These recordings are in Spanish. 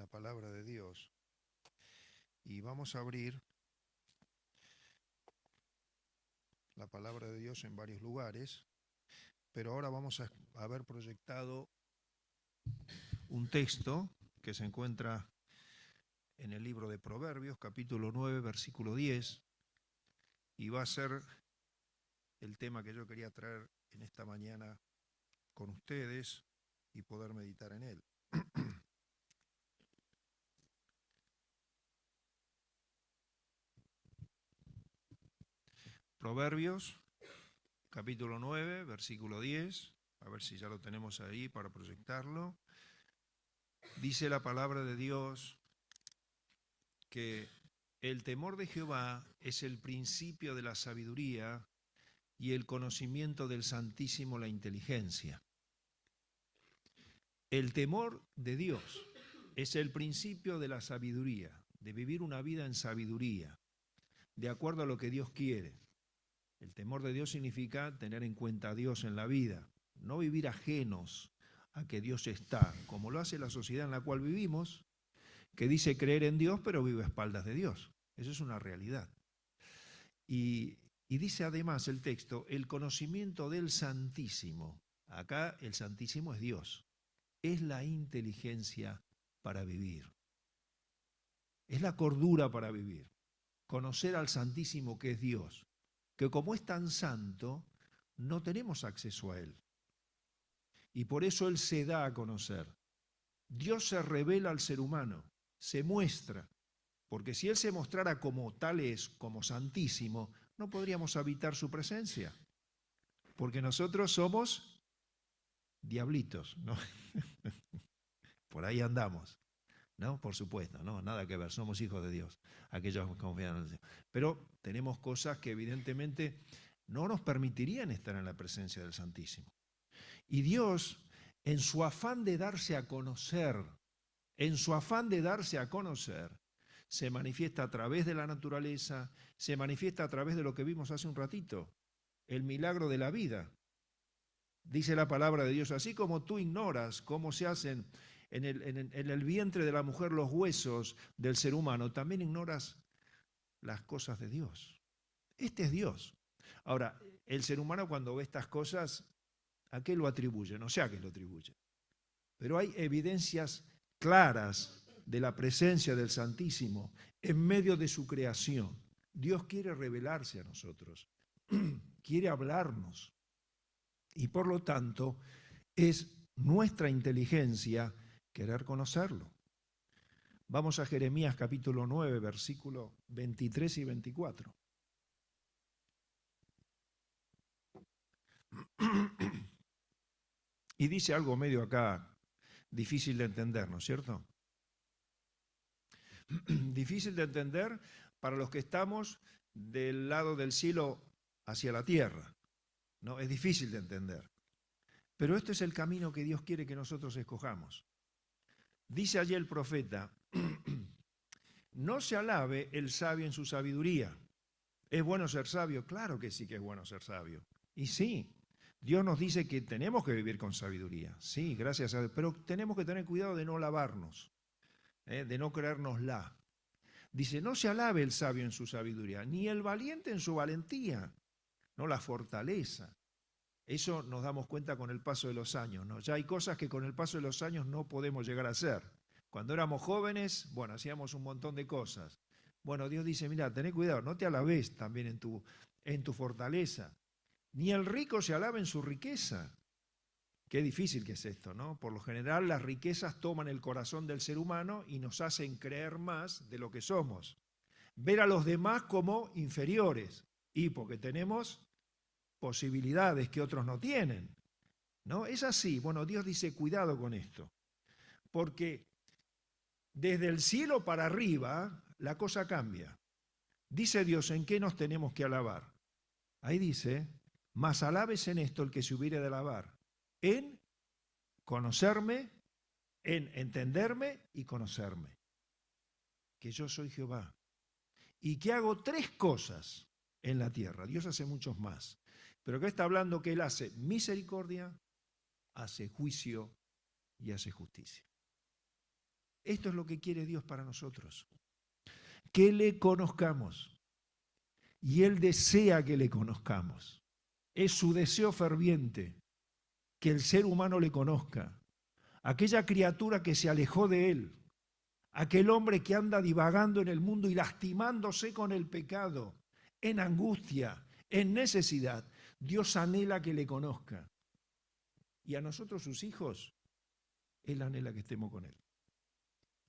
palabra de Dios y vamos a abrir la palabra de Dios en varios lugares, pero ahora vamos a ver proyectado un texto que se encuentra en el libro de Proverbios, capítulo 9, versículo 10, y va a ser el tema que yo quería traer en esta mañana con ustedes y poder meditar en él. Proverbios, capítulo 9, versículo 10, a ver si ya lo tenemos ahí para proyectarlo. Dice la palabra de Dios que el temor de Jehová es el principio de la sabiduría y el conocimiento del Santísimo la inteligencia. El temor de Dios es el principio de la sabiduría, de vivir una vida en sabiduría, de acuerdo a lo que Dios quiere. El temor de Dios significa tener en cuenta a Dios en la vida, no vivir ajenos a que Dios está, como lo hace la sociedad en la cual vivimos, que dice creer en Dios, pero vive a espaldas de Dios. Eso es una realidad. Y dice además el texto, el conocimiento del Santísimo. Acá el Santísimo es Dios. Es la inteligencia para vivir. Es la cordura para vivir. Conocer al Santísimo que es Dios. Que como es tan santo, no tenemos acceso a Él. Y por eso Él se da a conocer. Dios se revela al ser humano, se muestra. Porque si Él se mostrara como tal es, como santísimo, no podríamos habitar su presencia. Porque nosotros somos diablitos, ¿no? Por ahí andamos, ¿no? Por supuesto, ¿no? Nada que ver, somos hijos de Dios, aquellos que confían en Dios. Pero tenemos cosas que evidentemente no nos permitirían estar en la presencia del Santísimo. Y Dios, en su afán de darse a conocer, se manifiesta a través de la naturaleza, se manifiesta a través de lo que vimos hace un ratito, el milagro de la vida. Dice la palabra de Dios, así como tú ignoras cómo se hacen en el vientre de la mujer los huesos del ser humano, también ignoras las cosas de Dios. Este es Dios. Ahora, el ser humano cuando ve estas cosas, ¿a qué lo atribuye? No sé a qué lo atribuye. Pero hay evidencias claras de la presencia del Santísimo en medio de su creación. Dios quiere revelarse a nosotros, quiere hablarnos y por lo tanto es nuestra inteligencia querer conocerlo. Vamos a Jeremías capítulo 9, versículos 23 y 24. Y dice algo medio acá difícil de entender, ¿no es cierto? Difícil de entender para los que estamos del lado del cielo hacia la tierra, ¿no? Es difícil de entender. Pero este es el camino que Dios quiere que nosotros escojamos. Dice allí el profeta, no se alabe el sabio en su sabiduría. ¿Es bueno ser sabio? Claro que sí que es bueno ser sabio. Y sí, Dios nos dice que tenemos que vivir con sabiduría. Sí, gracias a Dios. Pero tenemos que tener cuidado de no lavarnos, de no creérnosla. Dice, no se alabe el sabio en su sabiduría, ni el valiente en su valentía, no la fortaleza. Eso nos damos cuenta con el paso de los años, ¿no? Ya hay cosas que con el paso de los años no podemos llegar a hacer. Cuando éramos jóvenes, bueno, hacíamos un montón de cosas. Bueno, Dios dice, mira, tené cuidado, no te alabes también en tu fortaleza. Ni el rico se alaba en su riqueza. Qué difícil que es esto, ¿no? Por lo general las riquezas toman el corazón del ser humano y nos hacen creer más de lo que somos. Ver a los demás como inferiores y porque tenemos posibilidades que otros no tienen, ¿no? Es así. Bueno, Dios dice, cuidado con esto, porque desde el cielo para arriba la cosa cambia. Dice Dios, ¿en qué nos tenemos que alabar? Ahí dice, mas alabes en esto el que se hubiere de alabar, en conocerme, en entenderme y conocerme, que yo soy Jehová, y que hago tres cosas en la tierra. Dios hace muchos más, pero acá está hablando que Él hace misericordia, hace juicio y hace justicia. Esto es lo que quiere Dios para nosotros. Que le conozcamos. Y Él desea que le conozcamos. Es su deseo ferviente que el ser humano le conozca. Aquella criatura que se alejó de Él, aquel hombre que anda divagando en el mundo y lastimándose con el pecado, en angustia, en necesidad, Dios anhela que le conozca. Y a nosotros, sus hijos, Él anhela que estemos con Él.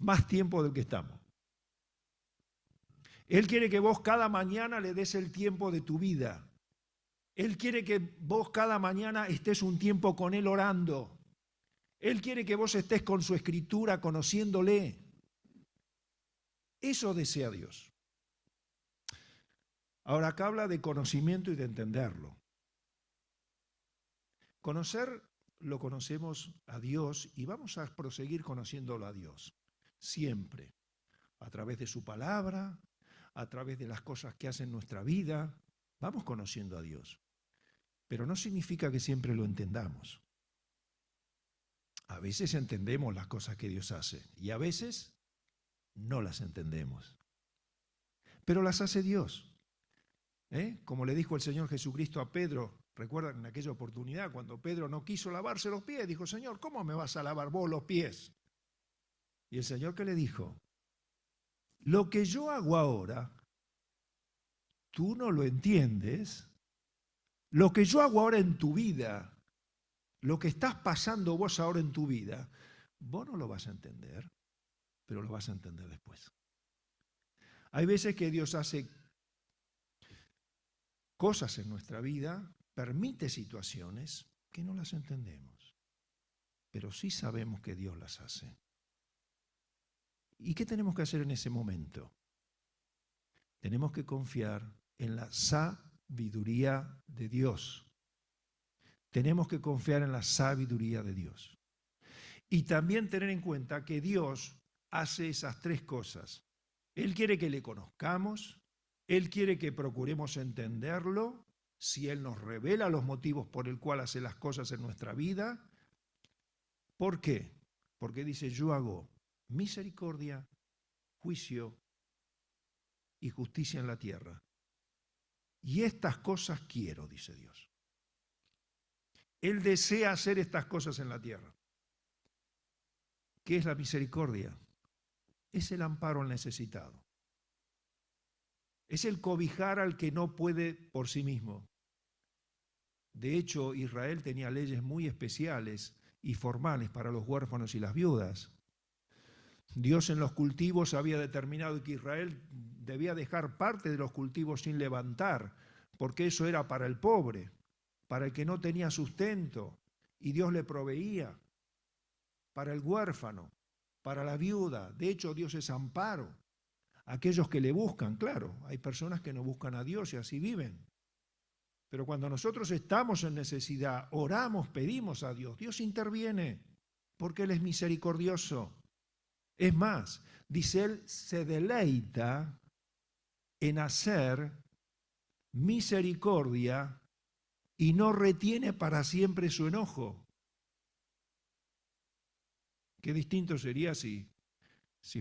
Más tiempo del que estamos. Él quiere que vos cada mañana le des el tiempo de tu vida. Él quiere que vos cada mañana estés un tiempo con Él orando. Él quiere que vos estés con su escritura, conociéndole. Eso desea Dios. Ahora acá habla de conocimiento y de entenderlo. Conocer, lo conocemos a Dios y vamos a proseguir conociéndolo a Dios. Siempre. A través de su palabra, a través de las cosas que hace en nuestra vida, vamos conociendo a Dios. Pero no significa que siempre lo entendamos. A veces entendemos las cosas que Dios hace y a veces no las entendemos. Pero las hace Dios. Como le dijo el Señor Jesucristo a Pedro, recuerdan en aquella oportunidad cuando Pedro no quiso lavarse los pies, dijo, Señor, ¿cómo me vas a lavar vos los pies? Y el Señor, ¿qué le dijo? Lo que yo hago ahora, tú no lo entiendes. Lo que yo hago ahora en tu vida, lo que estás pasando vos ahora en tu vida, vos no lo vas a entender, pero lo vas a entender después. Hay veces que Dios hace cosas en nuestra vida, permite situaciones que no las entendemos, pero sí sabemos que Dios las hace. ¿Y qué tenemos que hacer en ese momento? Tenemos que confiar en la sabiduría de Dios. Tenemos que confiar en la sabiduría de Dios. Y también tener en cuenta que Dios hace esas tres cosas. Él quiere que le conozcamos, Él quiere que procuremos entenderlo, si Él nos revela los motivos por el cual hace las cosas en nuestra vida. ¿Por qué? Porque dice, yo hago misericordia, juicio y justicia en la tierra. Y estas cosas quiero, dice Dios. Él desea hacer estas cosas en la tierra. ¿Qué es la misericordia? Es el amparo al necesitado. Es el cobijar al que no puede por sí mismo. De hecho, Israel tenía leyes muy especiales y formales para los huérfanos y las viudas. Dios en los cultivos había determinado que Israel debía dejar parte de los cultivos sin levantar, porque eso era para el pobre, para el que no tenía sustento, y Dios le proveía, para el huérfano, para la viuda. De hecho, Dios es amparo. Aquellos que le buscan, claro, hay personas que no buscan a Dios y así viven. Pero cuando nosotros estamos en necesidad, oramos, pedimos a Dios, Dios interviene, porque Él es misericordioso. Es más, dice Él, se deleita en hacer misericordia y no retiene para siempre su enojo. Qué distinto sería si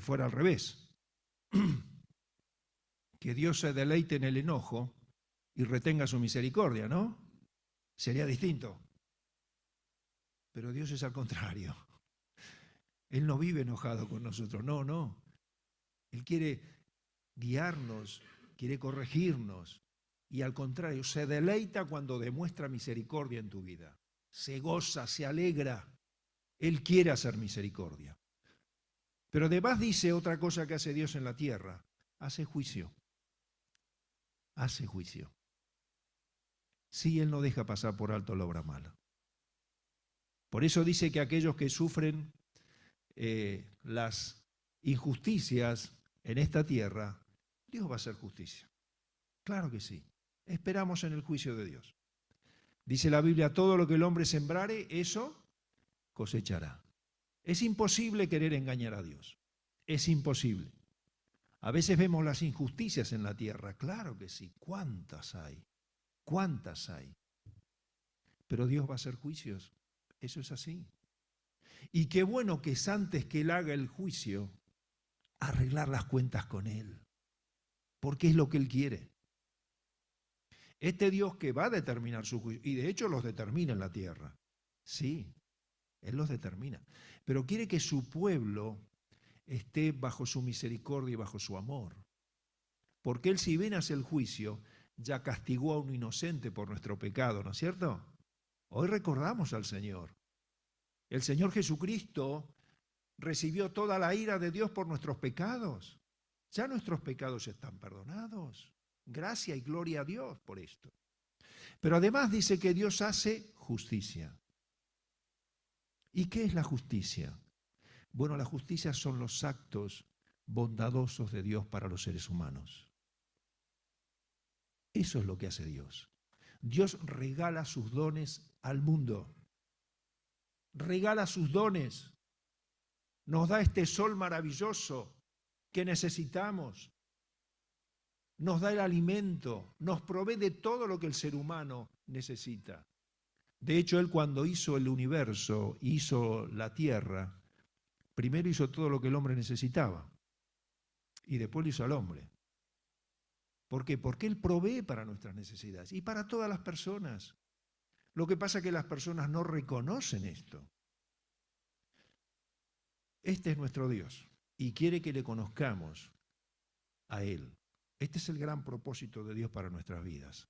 fuera al revés. Que Dios se deleite en el enojo y retenga su misericordia, ¿no? Sería distinto. Pero Dios es al contrario. Él no vive enojado con nosotros, no. Él quiere guiarnos, quiere corregirnos y al contrario, se deleita cuando demuestra misericordia en tu vida. Se goza, se alegra. Él quiere hacer misericordia. Pero además dice otra cosa que hace Dios en la tierra, hace juicio. Hace juicio. Sí, Él no deja pasar por alto la obra mala. Por eso dice que aquellos que sufren las injusticias en esta tierra, Dios va a hacer justicia. Claro que sí. Esperamos en el juicio de Dios. Dice la Biblia, todo lo que el hombre sembrare, eso cosechará. Es imposible querer engañar a Dios. Es imposible. A veces vemos las injusticias en la tierra. Claro que sí. ¿Cuántas hay? ¿Cuántas hay? Pero Dios va a hacer juicios. Eso es así. Y qué bueno que es antes que él haga el juicio, arreglar las cuentas con él, porque es lo que él quiere. Este Dios que va a determinar su juicio, y de hecho los determina en la tierra, sí, él los determina, pero quiere que su pueblo esté bajo su misericordia y bajo su amor. Porque él, si ven hacia el juicio, ya castigó a un inocente por nuestro pecado, ¿no es cierto? Hoy recordamos al Señor. El Señor Jesucristo recibió toda la ira de Dios por nuestros pecados. Ya nuestros pecados están perdonados. Gracia y gloria a Dios por esto. Pero además dice que Dios hace justicia. ¿Y qué es la justicia? Bueno, la justicia son los actos bondadosos de Dios para los seres humanos. Eso es lo que hace Dios. Dios regala sus dones al mundo. Regala sus dones. Nos da este sol maravilloso que necesitamos. Nos da el alimento. Nos provee de todo lo que el ser humano necesita. De hecho, Él cuando hizo el universo, hizo la tierra, primero hizo todo lo que el hombre necesitaba. Y después lo hizo al hombre. ¿Por qué? Porque Él provee para nuestras necesidades y para todas las personas. Lo que pasa es que las personas no reconocen esto. Este es nuestro Dios y quiere que le conozcamos a Él. Este es el gran propósito de Dios para nuestras vidas.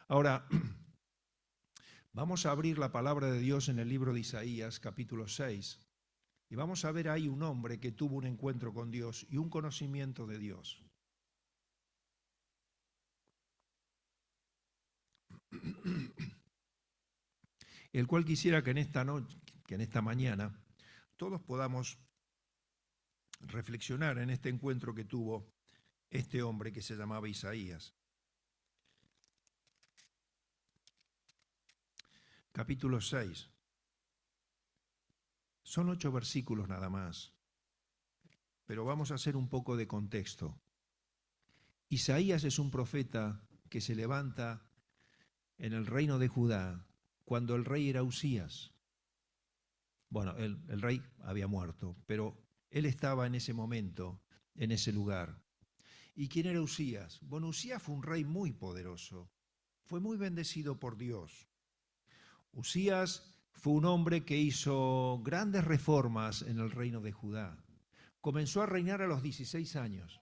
Ahora, vamos a abrir la palabra de Dios en el libro de Isaías, capítulo 6, y vamos a ver ahí un hombre que tuvo un encuentro con Dios y un conocimiento de Dios. El cual quisiera que en esta noche, que en esta mañana, todos podamos reflexionar en este encuentro que tuvo este hombre que se llamaba Isaías. Capítulo 6. Son 8 versículos nada más, pero vamos a hacer un poco de contexto. Isaías es un profeta que se levanta en el reino de Judá cuando el rey era Usías. Bueno, el rey había muerto, pero él estaba en ese momento, en ese lugar. ¿Y quién era Usías? Bueno, Usías fue un rey muy poderoso, fue muy bendecido por Dios. Usías fue un hombre que hizo grandes reformas en el reino de Judá. Comenzó a reinar a los 16 años.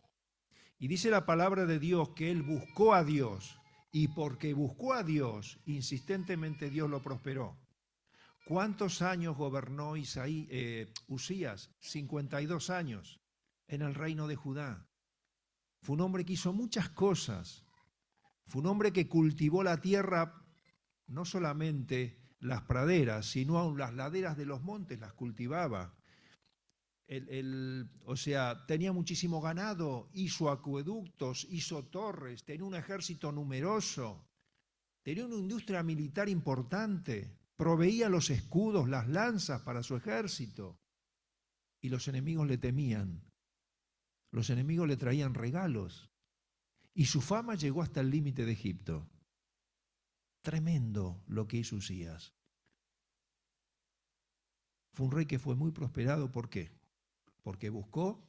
Y dice la palabra de Dios que él buscó a Dios, y porque buscó a Dios, insistentemente Dios lo prosperó. ¿Cuántos años gobernó Usías? 52 años en el reino de Judá. Fue un hombre que hizo muchas cosas. Fue un hombre que cultivó la tierra, no solamente las praderas, sino aún las laderas de los montes las cultivaba. O sea, tenía muchísimo ganado, hizo acueductos, hizo torres, tenía un ejército numeroso, tenía una industria militar importante, proveía los escudos, las lanzas para su ejército. Y los enemigos le temían, los enemigos le traían regalos. Y su fama llegó hasta el límite de Egipto. Tremendo lo que hizo Usías. Fue un rey que fue muy prosperado, ¿por qué? Porque buscó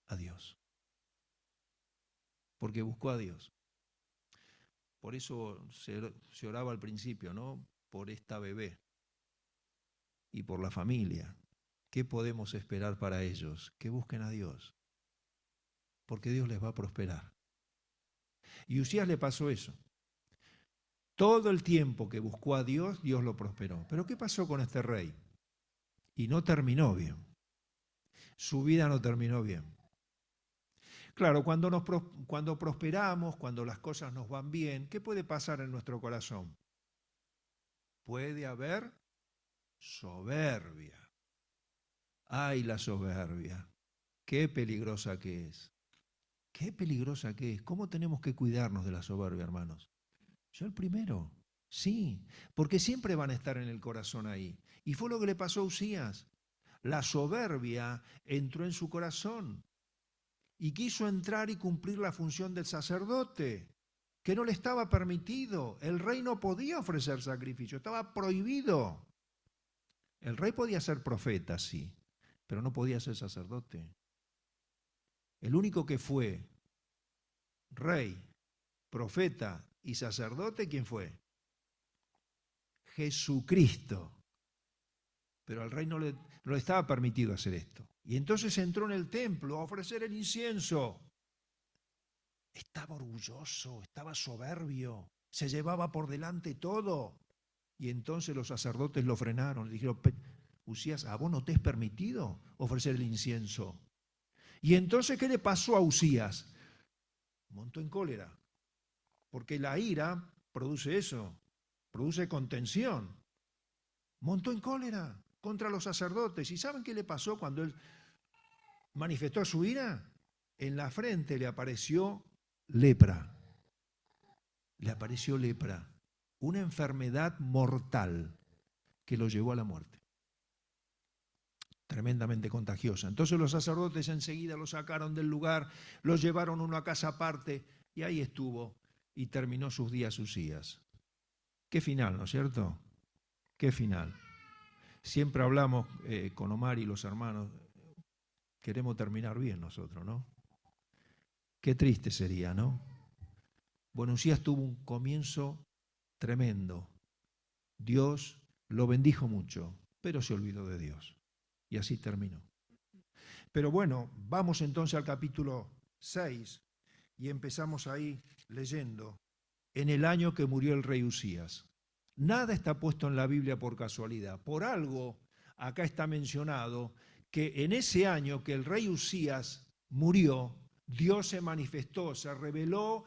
a Dios. Porque buscó a Dios. Por eso se oraba al principio, ¿no? Por esta bebé y por la familia. ¿Qué podemos esperar para ellos? Que busquen a Dios. Porque Dios les va a prosperar. Y a Usías le pasó eso. Todo el tiempo que buscó a Dios, Dios lo prosperó. Pero ¿qué pasó con este rey? Y no terminó bien. Su vida no terminó bien. Claro, cuando prosperamos, cuando las cosas nos van bien, ¿qué puede pasar en nuestro corazón? Puede haber soberbia. ¡Ay, la soberbia! ¡Qué peligrosa que es! ¡Qué peligrosa que es! ¿Cómo tenemos que cuidarnos de la soberbia, hermanos? Yo el primero, sí, porque siempre van a estar en el corazón ahí. Y fue lo que le pasó a Usías. La soberbia entró en su corazón y quiso entrar y cumplir la función del sacerdote, que no le estaba permitido. El rey no podía ofrecer sacrificio, estaba prohibido. El rey podía ser profeta, sí, pero no podía ser sacerdote. El único que fue rey, profeta y sacerdote, ¿quién fue? Jesucristo. Pero al rey no le estaba permitido hacer esto. Y entonces entró en el templo a ofrecer el incienso. Estaba orgulloso, estaba soberbio, se llevaba por delante todo. Y entonces los sacerdotes lo frenaron, le dijeron: Usías, ¿a vos no te es permitido ofrecer el incienso? Y entonces, ¿qué le pasó a Usías? Montó en cólera, porque la ira produce eso, produce contención. Montó en cólera contra los sacerdotes. ¿Y saben qué le pasó cuando él manifestó su ira? En la frente le apareció lepra. Le apareció lepra, una enfermedad mortal que lo llevó a la muerte. Tremendamente contagiosa. Entonces los sacerdotes enseguida lo sacaron del lugar, lo llevaron a una casa aparte y ahí estuvo y terminó sus días Usías. Qué final, ¿no es cierto? Qué final. Siempre hablamos con Omar y los hermanos, queremos terminar bien nosotros, ¿no? Qué triste sería, ¿no? Bueno, Usías tuvo un comienzo tremendo. Dios lo bendijo mucho, pero se olvidó de Dios. Y así terminó. Pero bueno, vamos entonces al capítulo 6 y empezamos ahí leyendo: en el año que murió el rey Usías. Nada está puesto en la Biblia por casualidad. Por algo, acá está mencionado que en ese año que el rey Usías murió, Dios se manifestó, se reveló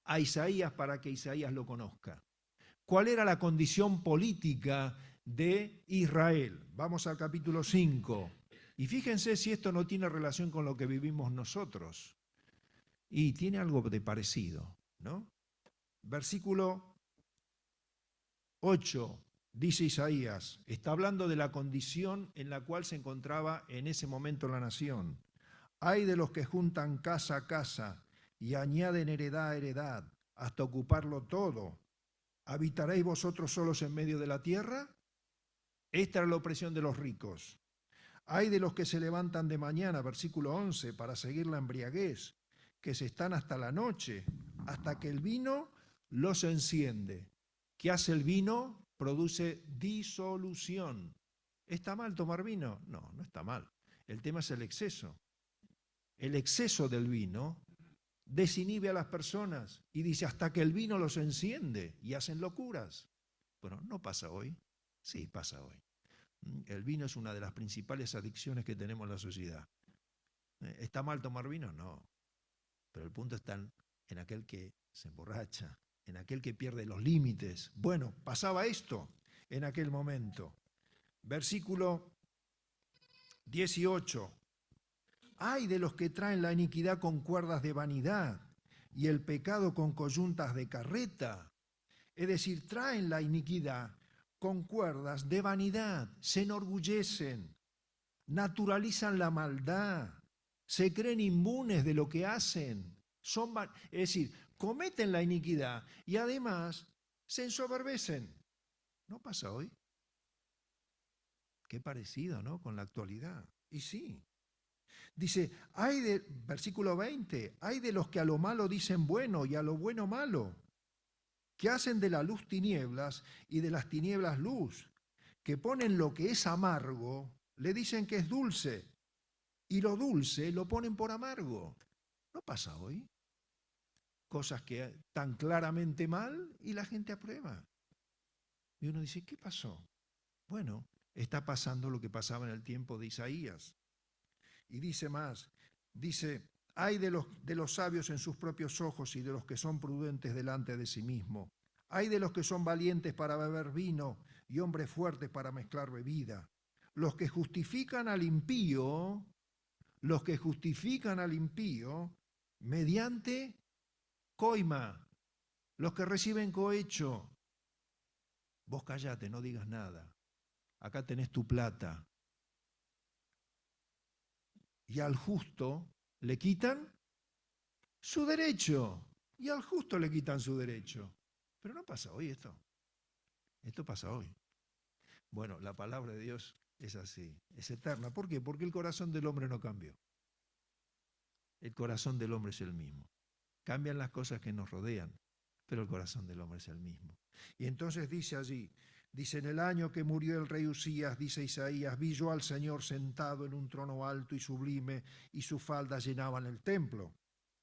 a Isaías para que Isaías lo conozca. ¿Cuál era la condición política de Israel? Vamos al capítulo 5. Y fíjense si esto no tiene relación con lo que vivimos nosotros. Y tiene algo de parecido, ¿no? Versículo 8, dice Isaías, está hablando de la condición en la cual se encontraba en ese momento la nación. Ay de los que juntan casa a casa y añaden heredad a heredad, hasta ocuparlo todo. ¿Habitaréis vosotros solos en medio de la tierra? Esta es la opresión de los ricos. Ay de los que se levantan de mañana, versículo 11, para seguir la embriaguez, que se están hasta la noche, hasta que el vino los enciende. ¿Qué hace el vino? Produce disolución. ¿Está mal tomar vino? No, no está mal. El tema es el exceso. El exceso del vino desinhibe a las personas y dice hasta que el vino los enciende y hacen locuras. Bueno, no pasa hoy. Sí, pasa hoy. El vino es una de las principales adicciones que tenemos en la sociedad. ¿Está mal tomar vino? No. Pero el punto está en aquel que se emborracha, en aquel que pierde los límites. Bueno, pasaba esto en aquel momento. Versículo 18. Ay de los que traen la iniquidad con cuerdas de vanidad y el pecado con coyuntas de carreta. Es decir, traen la iniquidad con cuerdas de vanidad, se enorgullecen, naturalizan la maldad, se creen inmunes de lo que hacen. Es decir, cometen la iniquidad y además se ensoberbecen. ¿No pasa hoy? Qué parecido, ¿no? Con la actualidad. Y sí. Dice, versículo 20, hay de los que a lo malo dicen bueno y a lo bueno malo, que hacen de la luz tinieblas y de las tinieblas luz, que ponen lo que es amargo, le dicen que es dulce, y lo dulce lo ponen por amargo. ¿No pasa hoy? Cosas que están claramente mal y la gente aprueba. Y uno dice, ¿qué pasó? Bueno, está pasando lo que pasaba en el tiempo de Isaías. Y dice más, dice, hay de los sabios en sus propios ojos y de los que son prudentes delante de sí mismo. Hay de los que son valientes para beber vino y hombres fuertes para mezclar bebida. Los que justifican al impío mediante coima, los que reciben cohecho. Vos callate, no digas nada. Acá tenés tu plata. Y al justo le quitan su derecho. Y al justo le quitan su derecho. Pero no pasa hoy esto. Esto pasa hoy. Bueno, la palabra de Dios es así, es eterna. ¿Por qué? Porque el corazón del hombre no cambió. El corazón del hombre es el mismo. Cambian las cosas que nos rodean, pero el corazón del hombre es el mismo. Y entonces dice allí, dice, en el año que murió el rey Usías, dice Isaías, vi yo al Señor sentado en un trono alto y sublime, y sus faldas llenaban el templo.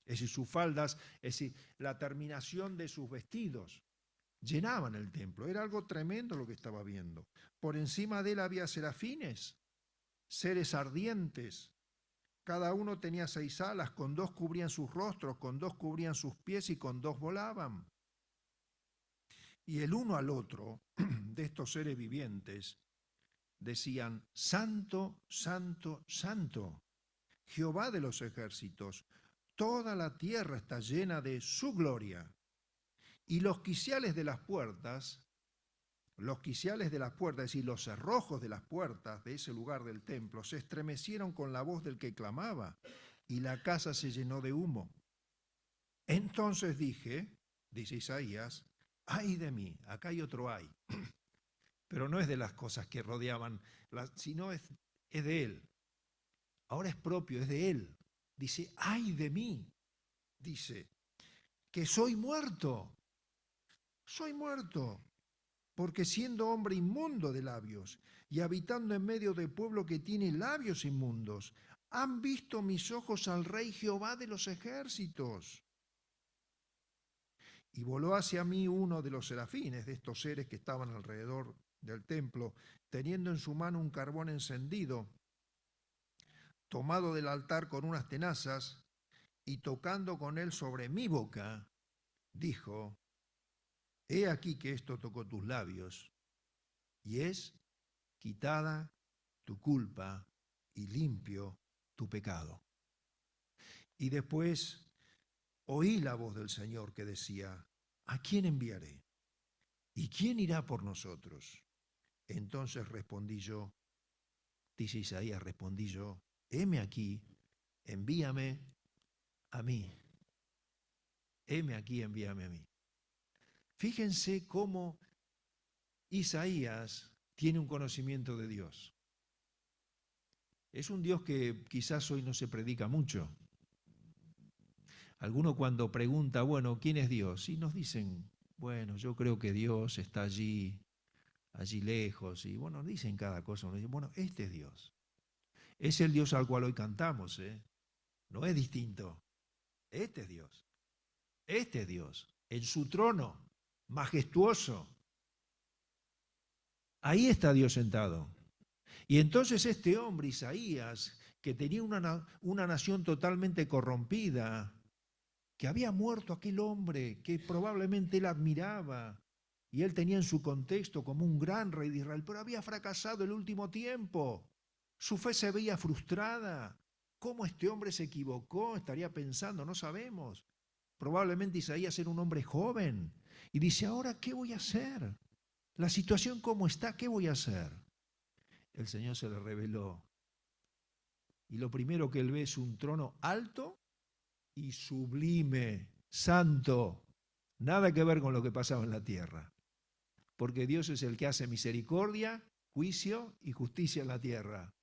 Es decir, sus faldas, es decir, la terminación de sus vestidos, llenaban el templo. Era algo tremendo lo que estaba viendo. Por encima de él había serafines, seres ardientes. Cada uno tenía 6 alas, con 2 cubrían sus rostros, con 2 cubrían sus pies y con 2 volaban. Y el uno al otro de estos seres vivientes decían, Santo, Santo, Santo, Jehová de los ejércitos, toda la tierra está llena de su gloria. Y los quiciales de las puertas, es decir, los cerrojos de las puertas de ese lugar del templo, se estremecieron con la voz del que clamaba, y la casa se llenó de humo. Entonces dije, dice Isaías, ay de mí, acá hay otro ay, pero no es de las cosas que rodeaban, sino es de él. Ahora es propio, es de él. Dice, ay de mí, dice, que soy muerto, porque siendo hombre inmundo de labios y habitando en medio del pueblo que tiene labios inmundos, han visto mis ojos al Rey Jehová de los ejércitos. Y voló hacia mí uno de los serafines, de estos seres que estaban alrededor del templo, teniendo en su mano un carbón encendido, tomado del altar con unas tenazas, y tocando con él sobre mi boca, dijo, he aquí que esto tocó tus labios, y es quitada tu culpa y limpio tu pecado. Y después oí la voz del Señor que decía, ¿a quién enviaré? ¿Y quién irá por nosotros? Entonces respondí yo, dice Isaías, respondí yo, heme aquí, envíame a mí. Heme aquí, envíame a mí. Fíjense cómo Isaías tiene un conocimiento de Dios. Es un Dios que quizás hoy no se predica mucho. Alguno cuando pregunta, bueno, ¿quién es Dios? Y nos dicen, bueno, yo creo que Dios está allí lejos, y bueno, dicen cada cosa. Nos dicen, bueno, este es Dios. Es el Dios al cual hoy cantamos, ¿eh? No es distinto. Este es Dios. Este es Dios. En su trono, majestuoso. Ahí está Dios sentado. Y entonces este hombre, Isaías, que tenía una nación totalmente corrompida, que había muerto aquel hombre que probablemente él admiraba, y él tenía en su contexto como un gran rey de Israel, pero había fracasado el último tiempo. Su fe se veía frustrada. ¿Cómo este hombre se equivocó? Estaría pensando, no sabemos. Probablemente Isaías era un hombre joven y dice, ahora, ¿qué voy a hacer? La situación como está, ¿qué voy a hacer? El Señor se le reveló. Y lo primero que él ve es un trono alto y sublime, santo. Nada que ver con lo que pasaba en la tierra. Porque Dios es el que hace misericordia, juicio y justicia en la tierra.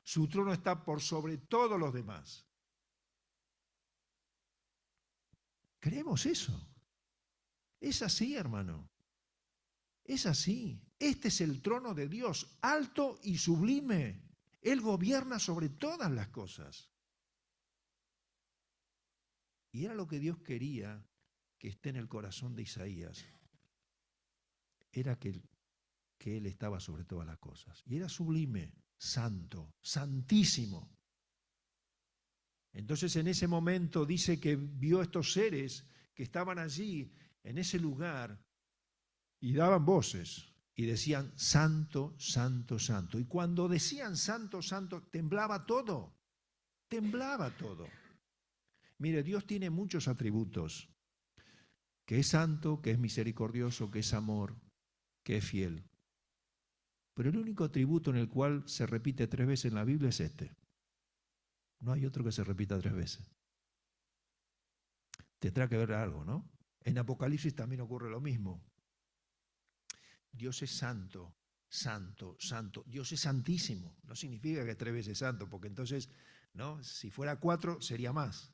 Su trono está por sobre todos los demás. ¿Creemos eso? Es así, hermano. Es así. Este es el trono de Dios, alto y sublime. Él gobierna sobre todas las cosas. Y era lo que Dios quería que esté en el corazón de Isaías. Era que Él estaba sobre todas las cosas. Y era sublime, santo, santísimo. Entonces en ese momento dice que vio estos seres que estaban allí, en ese lugar, y daban voces y decían, santo, santo, santo. Y cuando decían santo, santo, temblaba todo, temblaba todo. Mire, Dios tiene muchos atributos, que es santo, que es misericordioso, que es amor, que es fiel. Pero el único atributo en el cual se repite 3 veces en la Biblia es este. No hay otro que se repita 3 veces. Tendrá que ver algo, ¿no? En Apocalipsis también ocurre lo mismo. Dios es santo. santo, santo. Dios es santísimo. No significa que 3 veces santo, porque entonces, ¿no? Si fuera 4 sería más.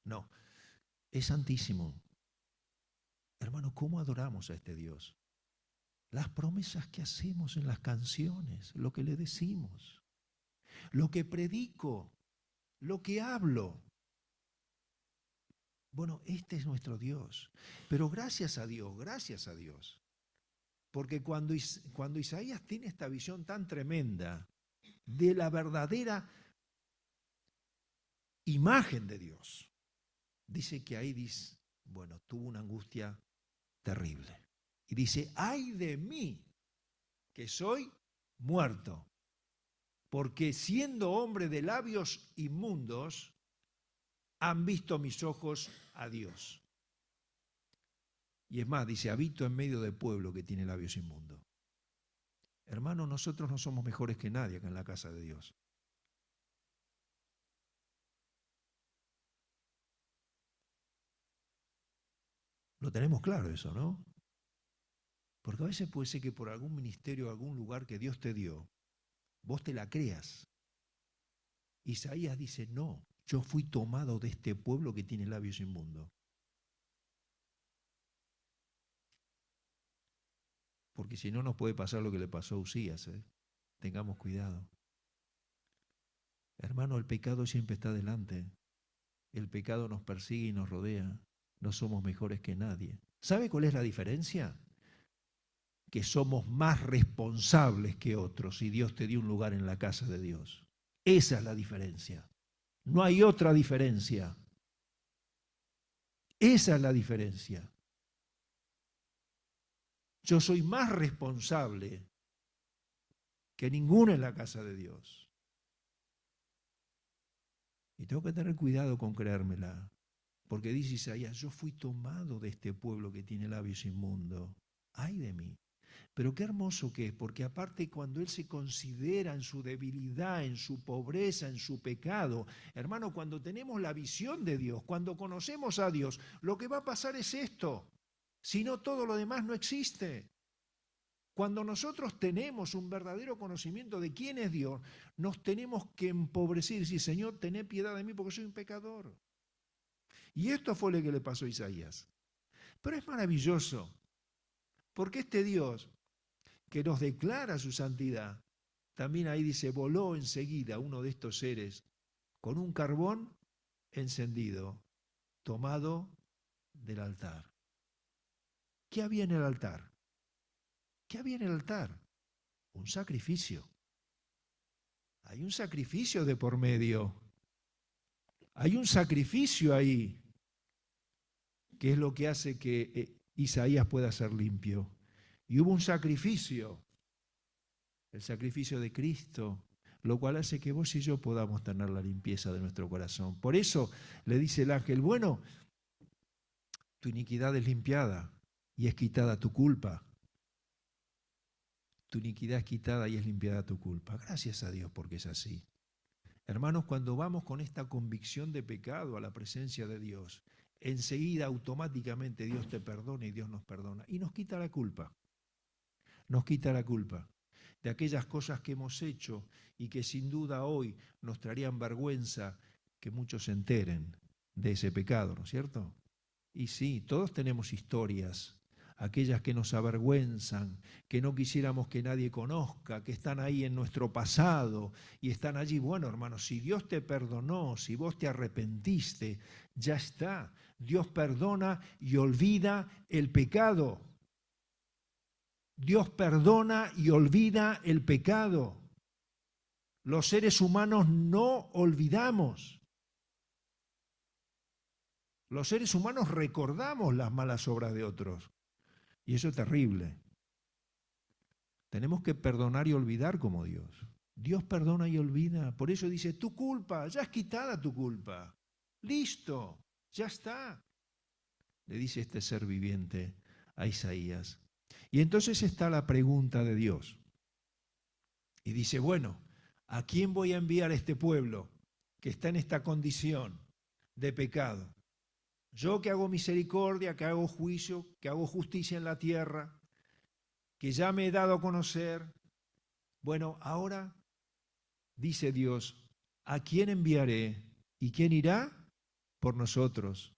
No, es santísimo. Hermano, ¿cómo adoramos a este Dios? Las promesas que hacemos en las canciones, lo que le decimos, lo que predico, lo que hablo. Bueno, este es nuestro Dios. Pero gracias a Dios, porque cuando Isaías tiene esta visión tan tremenda de la verdadera imagen de Dios, dice que ahí dice, bueno, tuvo una angustia terrible. Y dice, ay de mí, que soy muerto, porque siendo hombre de labios inmundos, han visto mis ojos a Dios. Y es más, dice, habito en medio del pueblo que tiene labios inmundos. Hermano, nosotros no somos mejores que nadie acá en la casa de Dios. Lo tenemos claro eso, ¿no? Porque a veces puede ser que por algún ministerio, algún lugar que Dios te dio, vos te la creas. Isaías dice, no, yo fui tomado de este pueblo que tiene labios inmundos. Porque si no nos puede pasar lo que le pasó a Usías, ¿eh? Tengamos cuidado. Hermano, el pecado siempre está delante. El pecado nos persigue y nos rodea. No somos mejores que nadie. ¿Sabe cuál es la diferencia? Que somos más responsables que otros y Dios te dio un lugar en la casa de Dios. Esa es la diferencia. No hay otra diferencia. Esa es la diferencia. Yo soy más responsable que ninguno en la casa de Dios. Y tengo que tener cuidado con creérmela. Porque dice Isaías, yo fui tomado de este pueblo que tiene labios inmundos. Ay de mí. Pero qué hermoso que es, porque aparte cuando él se considera en su debilidad, en su pobreza, en su pecado, hermano, cuando tenemos la visión de Dios, cuando conocemos a Dios, lo que va a pasar es esto. Si no, todo lo demás no existe. Cuando nosotros tenemos un verdadero conocimiento de quién es Dios, nos tenemos que empobrecer y decir, Señor, tené piedad de mí porque soy un pecador. Y esto fue lo que le pasó a Isaías. Pero es maravilloso, porque este Dios que nos declara su santidad, también ahí dice, voló enseguida uno de estos seres con un carbón encendido, tomado del altar. ¿Qué había en el altar? ¿Qué había en el altar? Un sacrificio. Hay un sacrificio de por medio. Hay un sacrificio ahí, que es lo que hace que Isaías pueda ser limpio. Y hubo un sacrificio, el sacrificio de Cristo, lo cual hace que vos y yo podamos tener la limpieza de nuestro corazón. Por eso le dice el ángel, bueno, tu iniquidad es limpiada y es quitada tu culpa. Tu iniquidad es quitada y es limpiada tu culpa. Gracias a Dios porque es así. Hermanos, cuando vamos con esta convicción de pecado a la presencia de Dios, enseguida automáticamente Dios te perdona y Dios nos perdona. Y nos quita la culpa. Nos quita la culpa de aquellas cosas que hemos hecho y que sin duda hoy nos traerían vergüenza que muchos se enteren de ese pecado, ¿no es cierto? Y sí, todos tenemos historias, aquellas que nos avergüenzan, que no quisiéramos que nadie conozca, que están ahí en nuestro pasado y están allí. Bueno, hermanos, si Dios te perdonó, si vos te arrepentiste, ya está. Dios perdona y olvida el pecado. Dios perdona y olvida el pecado. Los seres humanos no olvidamos. Los seres humanos recordamos las malas obras de otros. Y eso es terrible. Tenemos que perdonar y olvidar como Dios. Dios perdona y olvida. Por eso dice, tu culpa, ya es quitada tu culpa. Listo, ya está. Le dice este ser viviente a Isaías. Y entonces está la pregunta de Dios. Y dice, bueno, ¿a quién voy a enviar a este pueblo que está en esta condición de pecado? Yo que hago misericordia, que hago juicio, que hago justicia en la tierra, que ya me he dado a conocer, Bueno, ahora dice Dios, ¿a quién enviaré? ¿Y quién irá? Por nosotros.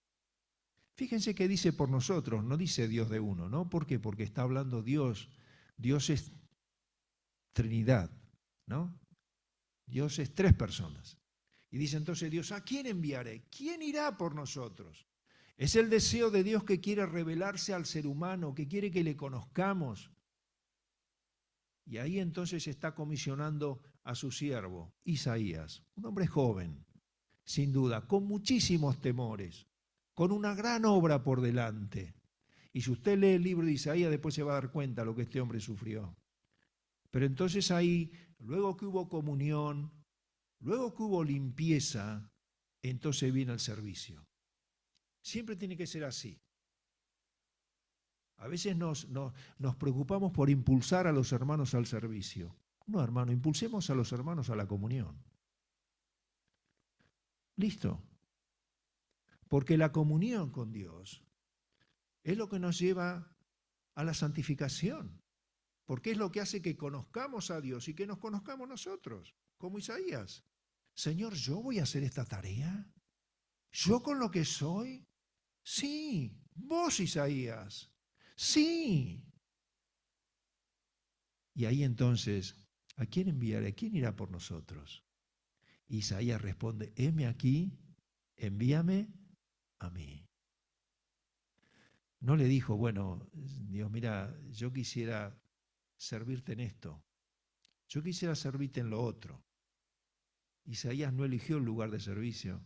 Fíjense que dice por nosotros, no dice Dios de uno, ¿no? ¿Por qué? Porque está hablando Dios. Dios es Trinidad, ¿no? Dios es tres personas. Y dice entonces Dios, ¿a quién enviaré? ¿Quién irá por nosotros? Es el deseo de Dios que quiere revelarse al ser humano, que quiere que le conozcamos. Y ahí entonces está comisionando a su siervo, Isaías, un hombre joven, sin duda, con muchísimos temores, con una gran obra por delante. Y si usted lee el libro de Isaías, después se va a dar cuenta de lo que este hombre sufrió. Pero entonces ahí, luego que hubo comunión, luego que hubo limpieza, entonces viene el servicio. Siempre tiene que ser así. A veces nos preocupamos por impulsar a los hermanos al servicio. No, hermano, impulsemos a los hermanos a la comunión. Listo. Porque la comunión con Dios es lo que nos lleva a la santificación. Porque es lo que hace que conozcamos a Dios y que nos conozcamos nosotros, como Isaías. Señor, ¿yo voy a hacer esta tarea? ¿Yo con lo que soy? Sí, vos, Isaías. Sí. Y ahí entonces, ¿a quién enviaré? ¿Quién irá por nosotros? Isaías responde, heme aquí, envíame a mí. No le dijo, bueno, Dios, mira, yo quisiera servirte en esto, yo quisiera servirte en lo otro. Isaías no eligió el lugar de servicio.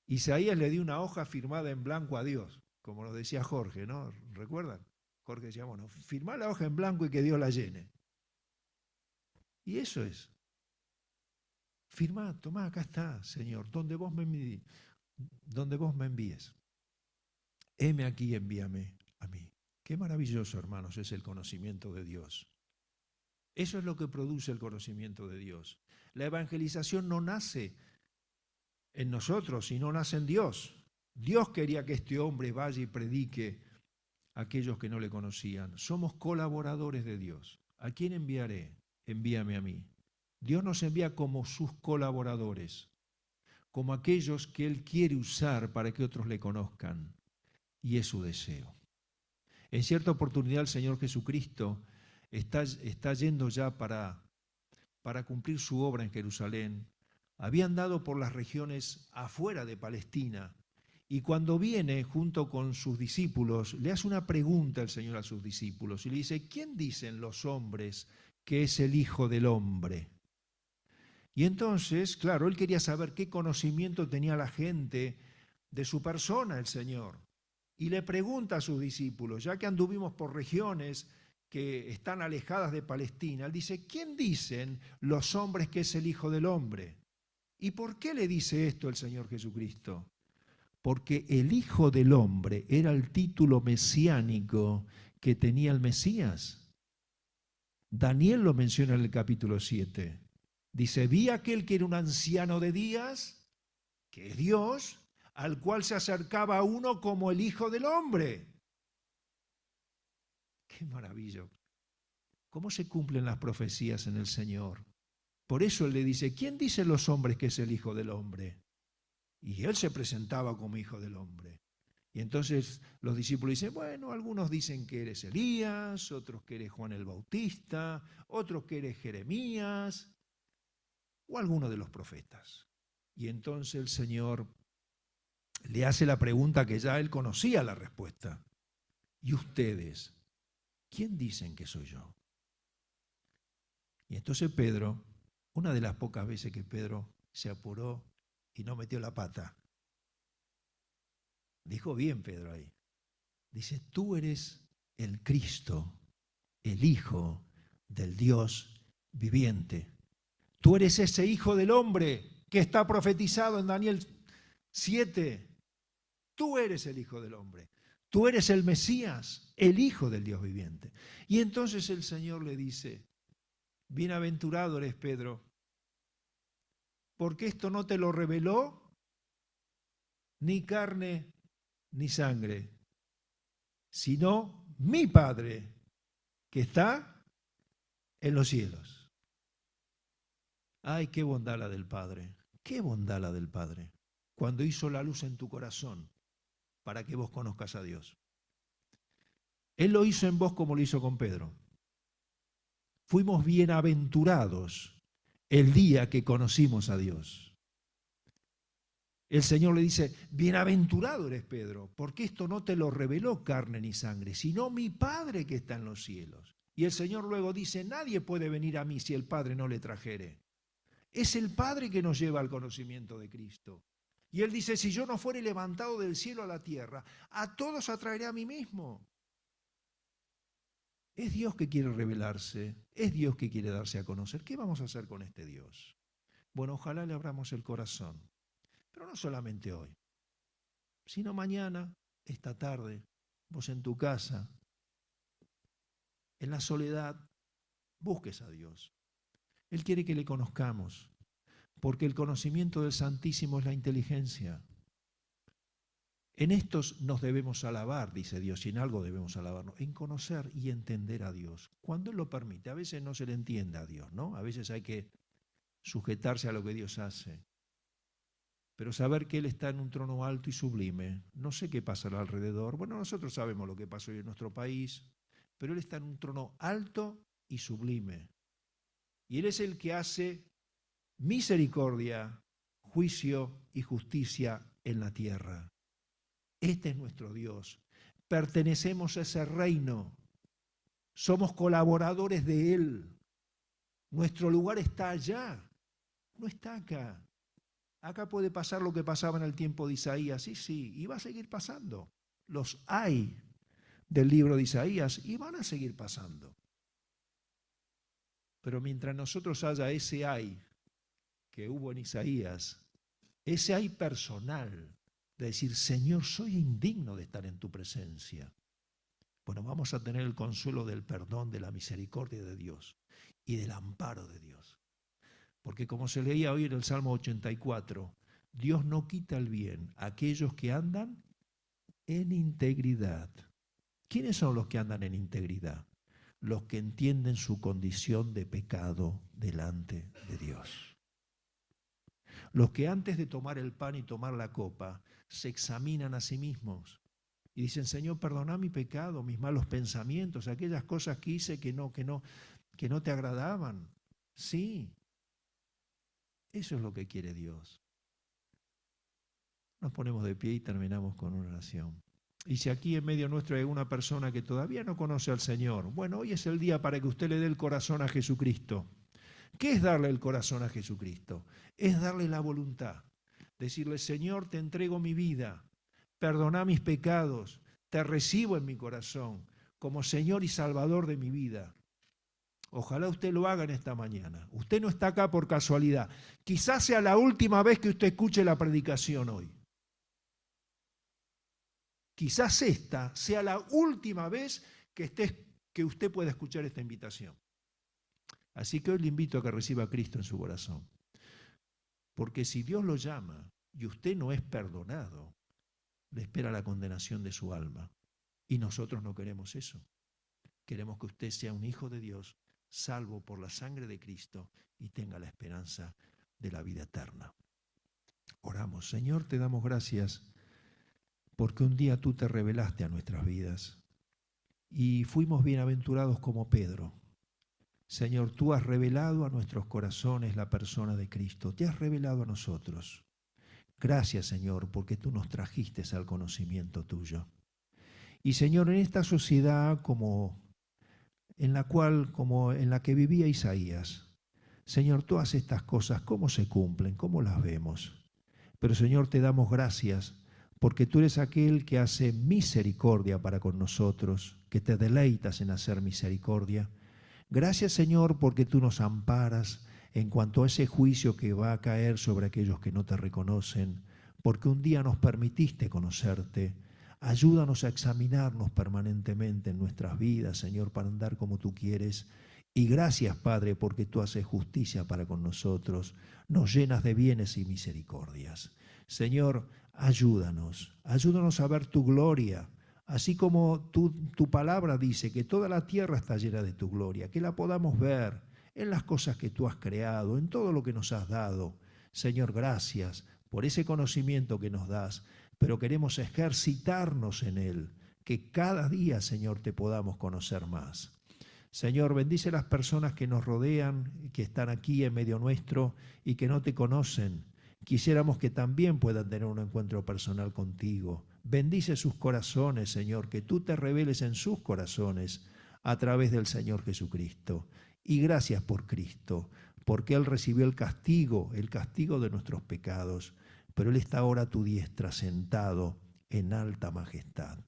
Isaías le dio una hoja firmada en blanco a Dios, como nos decía Jorge, ¿no? ¿Recuerdan? Jorge decía, bueno, firmá la hoja en blanco y que Dios la llene. Y eso es. Firmá, tomá, acá está, Señor, donde vos me envíes. Heme aquí, envíame a mí. Qué maravilloso, hermanos, es el conocimiento de Dios. Eso es lo que produce el conocimiento de Dios. La evangelización no nace en nosotros, sino nace en Dios. Dios quería que este hombre vaya y predique a aquellos que no le conocían. Somos colaboradores de Dios. ¿A quién enviaré? Envíame a mí. Dios nos envía como sus colaboradores, como aquellos que Él quiere usar para que otros le conozcan. Y es su deseo. En cierta oportunidad el Señor Jesucristo está yendo ya para cumplir su obra en Jerusalén. Había andado por las regiones afuera de Palestina y cuando viene junto con sus discípulos, le hace una pregunta el Señor a sus discípulos y le dice, ¿quién dicen los hombres que es el Hijo del Hombre? Y entonces, claro, él quería saber qué conocimiento tenía la gente de su persona, el Señor. Y le pregunta a sus discípulos, ya que anduvimos por regiones que están alejadas de Palestina, él dice, ¿quién dicen los hombres que es el Hijo del Hombre? ¿Y por qué le dice esto el Señor Jesucristo? Porque el Hijo del Hombre era el título mesiánico que tenía el Mesías. Daniel lo menciona en el capítulo 7. Dice, vi aquel que era un anciano de días, que es Dios, al cual se acercaba a uno como el Hijo del Hombre. ¡Qué maravilla! ¿Cómo se cumplen las profecías en el Señor? Por eso él le dice, ¿quién dice los hombres que es el Hijo del Hombre? Y él se presentaba como Hijo del Hombre. Y entonces los discípulos dicen, bueno, algunos dicen que eres Elías, otros que eres Juan el Bautista, otros que eres Jeremías, o alguno de los profetas. Y entonces el Señor le hace la pregunta que ya él conocía la respuesta. ¿Y ustedes? ¿Quién dicen que soy yo? Y entonces Pedro, una de las pocas veces que Pedro se apuró y no metió la pata, dijo bien Pedro ahí. Dice, tú eres el Cristo, el Hijo del Dios viviente. Tú eres ese Hijo del Hombre que está profetizado en Daniel 7. Tú eres el Hijo del Hombre. Tú eres el Mesías, el Hijo del Dios viviente. Y entonces el Señor le dice, bienaventurado eres Pedro, porque esto no te lo reveló ni carne ni sangre, sino mi Padre que está en los cielos. Ay, qué bondad la del Padre, qué bondad la del Padre, cuando hizo la luz en tu corazón para que vos conozcas a Dios. Él lo hizo en vos como lo hizo con Pedro. Fuimos bienaventurados el día que conocimos a Dios. El Señor le dice, bienaventurado eres Pedro, porque esto no te lo reveló carne ni sangre, sino mi Padre que está en los cielos. Y el Señor luego dice, nadie puede venir a mí si el Padre no le trajere. Es el Padre que nos lleva al conocimiento de Cristo. Y Él dice, si yo no fuere levantado del cielo a la tierra, a todos atraeré a mí mismo. Es Dios que quiere revelarse, es Dios que quiere darse a conocer. ¿Qué vamos a hacer con este Dios? Bueno, ojalá le abramos el corazón, pero no solamente hoy, sino mañana, esta tarde, vos en tu casa, en la soledad, busques a Dios. Él quiere que le conozcamos, porque el conocimiento del Santísimo es la inteligencia. En estos nos debemos alabar, dice Dios, y en algo debemos alabarnos, en conocer y entender a Dios, cuando Él lo permite. A veces no se le entiende a Dios, ¿no? A veces hay que sujetarse a lo que Dios hace. Pero saber que Él está en un trono alto y sublime, no sé qué pasará alrededor. Bueno, nosotros sabemos lo que pasó hoy en nuestro país, pero Él está en un trono alto y sublime. Y Él es el que hace misericordia, juicio y justicia en la tierra. Este es nuestro Dios. Pertenecemos a ese reino. Somos colaboradores de Él. Nuestro lugar está allá, no está acá. Acá puede pasar lo que pasaba en el tiempo de Isaías, sí, y va a seguir pasando. Los hay del libro de Isaías y van a seguir pasando. Pero mientras nosotros haya ese hay que hubo en Isaías, ese hay personal, de decir, Señor, soy indigno de estar en tu presencia. Bueno, vamos a tener el consuelo del perdón, de la misericordia de Dios y del amparo de Dios. Porque como se leía hoy en el Salmo 84, Dios no quita el bien a aquellos que andan en integridad. ¿Quiénes son los que andan en integridad? Los que entienden su condición de pecado delante de Dios. Los que antes de tomar el pan y tomar la copa se examinan a sí mismos y dicen, Señor, perdona mi pecado, mis malos pensamientos, aquellas cosas que hice que no te agradaban. Sí, eso es lo que quiere Dios. Nos ponemos de pie y terminamos con una oración. Y si aquí en medio nuestro hay una persona que todavía no conoce al Señor, bueno, hoy es el día para que usted le dé el corazón a Jesucristo. ¿Qué es darle el corazón a Jesucristo? Es darle la voluntad. Decirle, Señor, te entrego mi vida, perdona mis pecados, te recibo en mi corazón como Señor y Salvador de mi vida. Ojalá usted lo haga en esta mañana. Usted no está acá por casualidad. Quizás sea la última vez que usted escuche la predicación hoy. Quizás esta sea la última vez que usted pueda escuchar esta invitación. Así que hoy le invito a que reciba a Cristo en su corazón. Porque si Dios lo llama y usted no es perdonado, le espera la condenación de su alma. Y nosotros no queremos eso. Queremos que usted sea un hijo de Dios, salvo por la sangre de Cristo y tenga la esperanza de la vida eterna. Oramos. Señor, te damos gracias porque un día tú te revelaste a nuestras vidas y fuimos bienaventurados como Pedro. Señor, tú has revelado a nuestros corazones la persona de Cristo, te has revelado a nosotros. Gracias, Señor, porque tú nos trajiste al conocimiento tuyo. Y Señor, en esta sociedad como en la que vivía Isaías, Señor, todas estas cosas, ¿cómo se cumplen? ¿Cómo las vemos? Pero Señor, te damos gracias porque tú eres aquel que hace misericordia para con nosotros, que te deleitas en hacer misericordia. Gracias, Señor, porque tú nos amparas en cuanto a ese juicio que va a caer sobre aquellos que no te reconocen, porque un día nos permitiste conocerte. Ayúdanos a examinarnos permanentemente en nuestras vidas, Señor, para andar como tú quieres. Y gracias, Padre, porque tú haces justicia para con nosotros, nos llenas de bienes y misericordias. Señor, ayúdanos a ver tu gloria, así como tu palabra dice que toda la tierra está llena de tu gloria, que la podamos ver en las cosas que tú has creado, en todo lo que nos has dado. Señor, gracias por ese conocimiento que nos das, pero queremos ejercitarnos en él, que cada día, Señor, te podamos conocer más. Señor, bendice a las personas que nos rodean, que están aquí en medio nuestro y que no te conocen. Quisiéramos que también puedan tener un encuentro personal contigo. Bendice sus corazones, Señor, que tú te reveles en sus corazones a través del Señor Jesucristo. Y gracias por Cristo, porque Él recibió el castigo de nuestros pecados, pero Él está ahora a tu diestra, sentado en alta majestad.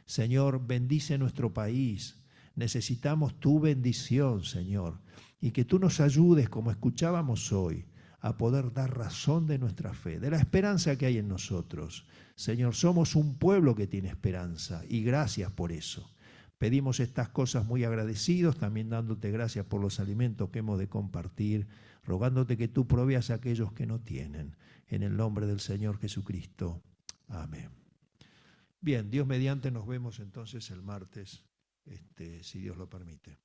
Señor, bendice nuestro país. Necesitamos tu bendición, Señor, y que tú nos ayudes, como escuchábamos hoy, a poder dar razón de nuestra fe, de la esperanza que hay en nosotros. Señor, somos un pueblo que tiene esperanza y gracias por eso. Pedimos estas cosas muy agradecidos, también dándote gracias por los alimentos que hemos de compartir, rogándote que tú proveas a aquellos que no tienen. En el nombre del Señor Jesucristo. Amén. Bien, Dios mediante, nos vemos entonces el martes, si Dios lo permite.